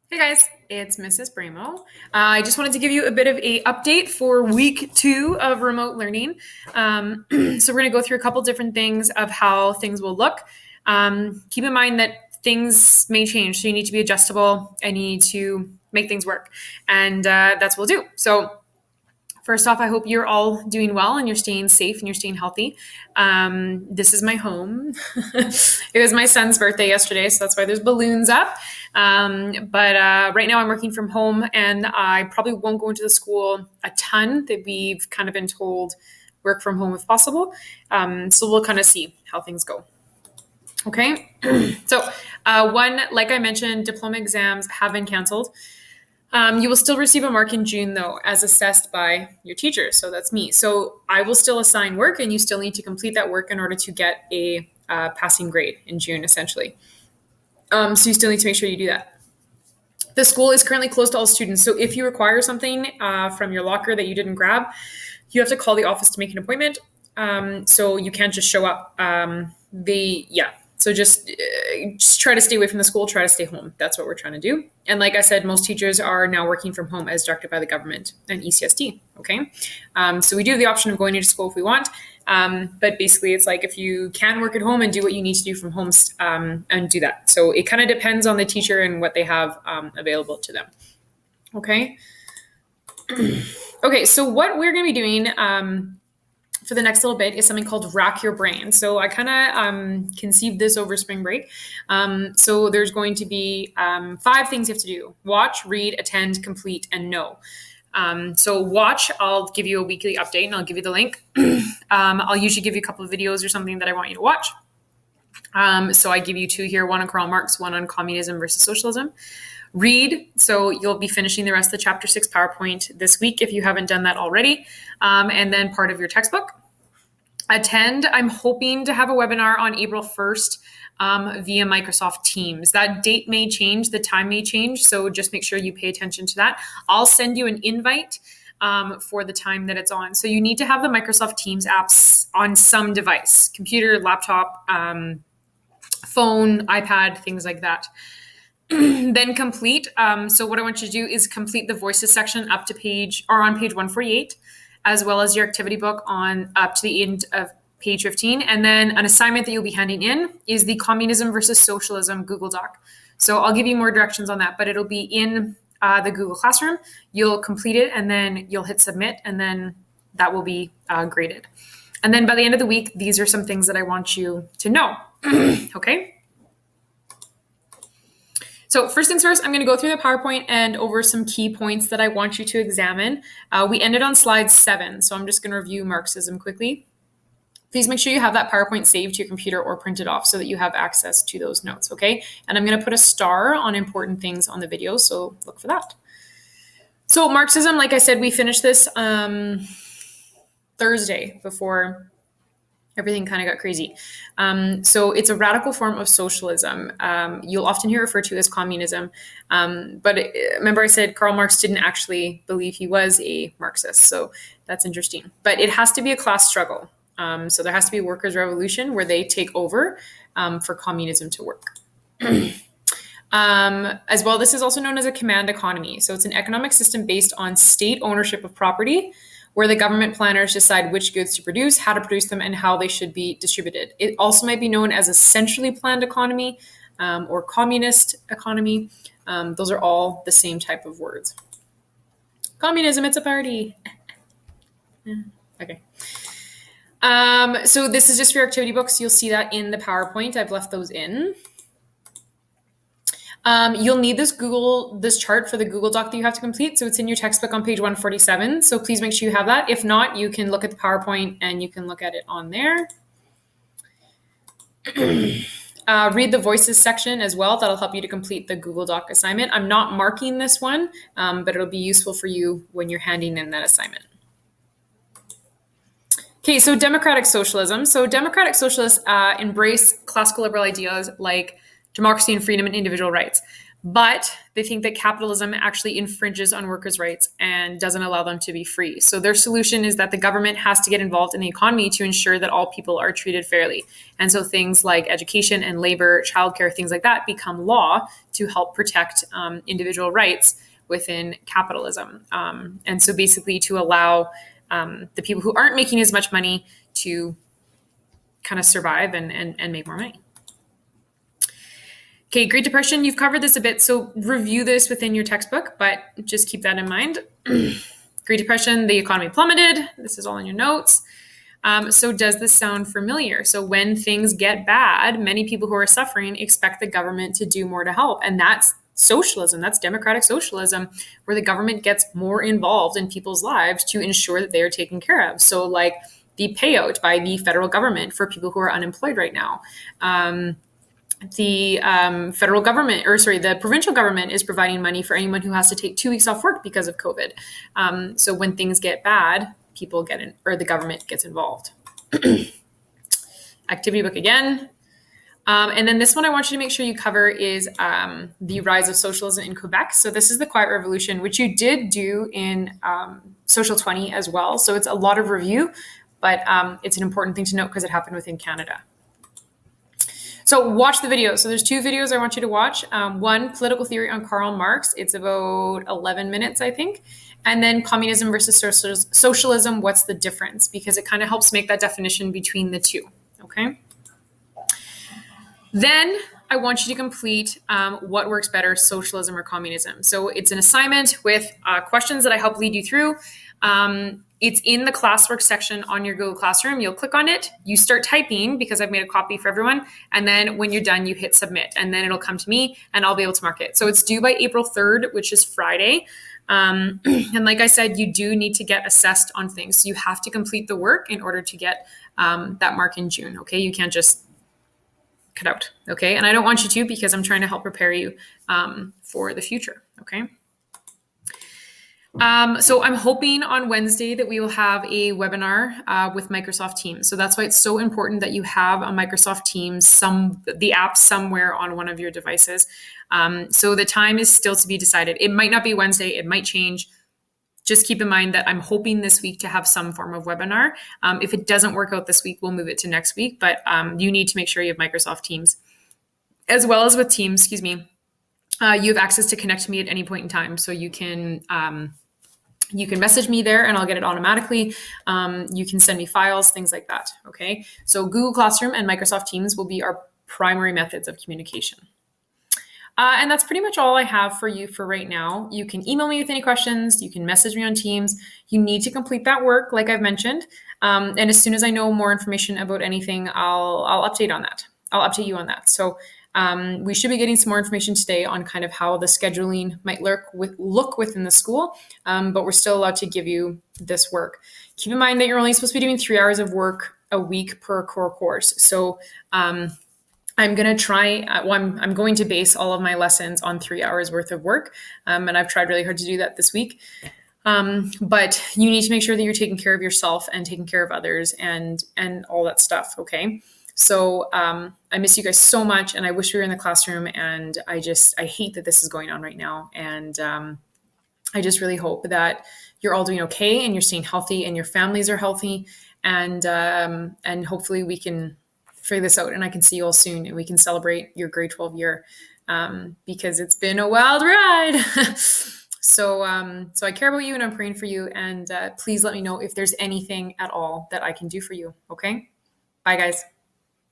Hey guys, it's Mrs. Bramo. I just wanted to give you a bit of a update for week 2 of remote learning. So we're going to go through a couple different things of how things will look. Keep in mind that things may change, so you need to be adjustable. I need to make things work, and that's what we'll do. So first off, I hope you're all doing well and you're staying safe and you're staying healthy. This is my home. It was my son's birthday yesterday, so that's why there's balloons up. But right now I'm working from home and I probably won't go into the school a ton. That we've kind of been told work from home if possible. So we'll kind of see how things go. Okay. So, like I mentioned, diploma exams have been canceled. You will still receive a mark in June, though, as assessed by your teacher. So that's me. So I will still assign work, and you still need to complete that work in order to get a passing grade in June, essentially. So you still need to make sure you do that. The school is currently closed to all students. So if you require something from your locker that you didn't grab, you have to call the office to make an appointment. So you can't just show up. So just try to stay away from the school. Try to stay home. That's what we're trying to do. And like I said, most teachers are now working from home as directed by the government and ECSD. Okay, so we do have the option of going into school if we want. But basically, it's like if you can work at home and do what you need to do from home, and do that. So it kind of depends on the teacher and what they have available to them. Okay. Okay, so what we're going to be doing for the next little bit is something called Rack Your Brain. So I kind of conceived this over spring break. So there's going to be 5 things you have to do: watch, read, attend, complete, and know. So watch, I'll give you a weekly update and I'll give you the link. I'll usually give you a couple of videos or something that I want you to watch. So I give you 2 here, one on Karl Marx, one on communism versus socialism. Read, so you'll be finishing the rest of the chapter 6 PowerPoint this week if you haven't done that already, and then part of your textbook. Attend, I'm hoping to have a webinar on April 1st via Microsoft Teams. That date may change, the time may change, so just make sure you pay attention to that. I'll send you an invite for the time that it's on. So you need to have the Microsoft Teams apps on some device, computer, laptop, phone, iPad, things like that. Then complete. So what I want you to do is complete the voices section up to on page 148, as well as your activity book on up to the end of page 15. And then an assignment that you'll be handing in is the communism versus socialism Google Doc. So I'll give you more directions on that, but it'll be in the Google Classroom. You'll complete it and then you'll hit submit, and then that will be graded. And then by the end of the week, these are some things that I want you to know. Okay. So first things first, I'm going to go through the PowerPoint and over some key points that I want you to examine. We ended on slide 7, so I'm just going to review Marxism quickly. Please make sure you have that PowerPoint saved to your computer or printed off so that you have access to those notes, okay? And I'm going to put a star on important things on the video, so look for that. So Marxism, like I said, we finished this Thursday before everything kind of got crazy. So it's a radical form of socialism. You'll often hear referred to as communism. Remember I said Karl Marx didn't actually believe he was a Marxist. So that's interesting. But it has to be a class struggle. So there has to be a workers' revolution where they take over for communism to work. As well, this is also known as a command economy. So it's an economic system based on state ownership of property, where the government planners decide which goods to produce, how to produce them, and how they should be distributed. It also might be known as a centrally planned economy or communist economy. Those are all the same type of words. Communism, it's a party. Okay. So this is just for your activity books. You'll see that in the PowerPoint. I've left those in. You'll need this chart for the Google Doc that you have to complete. So it's in your textbook on page 147. So please make sure you have that. If not, you can look at the PowerPoint and you can look at it on there. Read the voices section as well. That'll help you to complete the Google Doc assignment. I'm not marking this one, but it'll be useful for you when you're handing in that assignment. Okay, so democratic socialism. So democratic socialists embrace classical liberal ideas like democracy and freedom and individual rights. But they think that capitalism actually infringes on workers' rights and doesn't allow them to be free. So their solution is that the government has to get involved in the economy to ensure that all people are treated fairly. And so things like education and labor, childcare, things like that become law to help protect individual rights within capitalism. And so basically to allow the people who aren't making as much money to kind of survive and make more money. Okay, Great Depression, you've covered this a bit, so review this within your textbook, but just keep that in mind. Great Depression, the economy plummeted. This is all in your notes. So does this sound familiar? So when things get bad, many people who are suffering expect the government to do more to help. And that's socialism, that's democratic socialism, where the government gets more involved in people's lives to ensure that they are taken care of. So like the payout by the federal government for people who are unemployed right now. The federal government, the provincial government is providing money for anyone who has to take 2 weeks off work because of COVID. So when things get bad, people get in, or the government gets involved. Activity book again. And then this one I want you to make sure you cover is the rise of socialism in Quebec. So this is the Quiet Revolution, which you did do in Social 20 as well. So it's a lot of review, but it's an important thing to note because it happened within Canada. So watch the video. So there's 2 videos I want you to watch. One, Political Theory on Karl Marx. It's about 11 minutes, I think. And then Communism versus Socialism, what's the difference? Because it kind of helps make that definition between the two, okay? Then I want you to complete what works better, socialism or communism. So it's an assignment with questions that I help lead you through. It's in the classwork section on your Google Classroom. You'll click on it, you start typing because I've made a copy for everyone. And then when you're done, you hit submit and then it'll come to me and I'll be able to mark it. So it's due by April 3rd, which is Friday. And like I said, you do need to get assessed on things. So you have to complete the work in order to get that mark in June. Okay. You can't just cut out. Okay. And I don't want you to because I'm trying to help prepare you for the future. Okay. So I'm hoping on Wednesday that we will have a webinar with Microsoft Teams. So that's why it's so important that you have a Microsoft Teams, the app somewhere on one of your devices. So the time is still to be decided. It might not be Wednesday. It might change. Just keep in mind that I'm hoping this week to have some form of webinar. If it doesn't work out this week, we'll move it to next week. But you need to make sure you have Microsoft Teams. As well as with Teams, you have access to connect to me at any point in time. So you can message me there and I'll get it automatically. You can send me files, things like that. Okay. So Google Classroom and Microsoft Teams will be our primary methods of communication. And that's pretty much all I have for you for right now. You can email me with any questions. You can message me on Teams. You need to complete that work, like I've mentioned. And as soon as I know more information about anything, I'll update on that. I'll update you on that. So we should be getting some more information today on kind of how the scheduling might look within the school, but we're still allowed to give you this work. Keep in mind that you're only supposed to be doing 3 hours of work a week per core course. So I'm going to try, I'm going to base all of my lessons on 3 hours worth of work. And I've tried really hard to do that this week. But you need to make sure that you're taking care of yourself and taking care of others and all that stuff. Okay. So I miss you guys so much and I wish we were in the classroom and I hate that this is going on right now. And I just really hope that you're all doing okay and you're staying healthy and your families are healthy and hopefully we can figure this out and I can see you all soon and we can celebrate your grade 12 year because it's been a wild ride. So I care about you and I'm praying for you and please let me know if there's anything at all that I can do for you. Okay. Bye guys.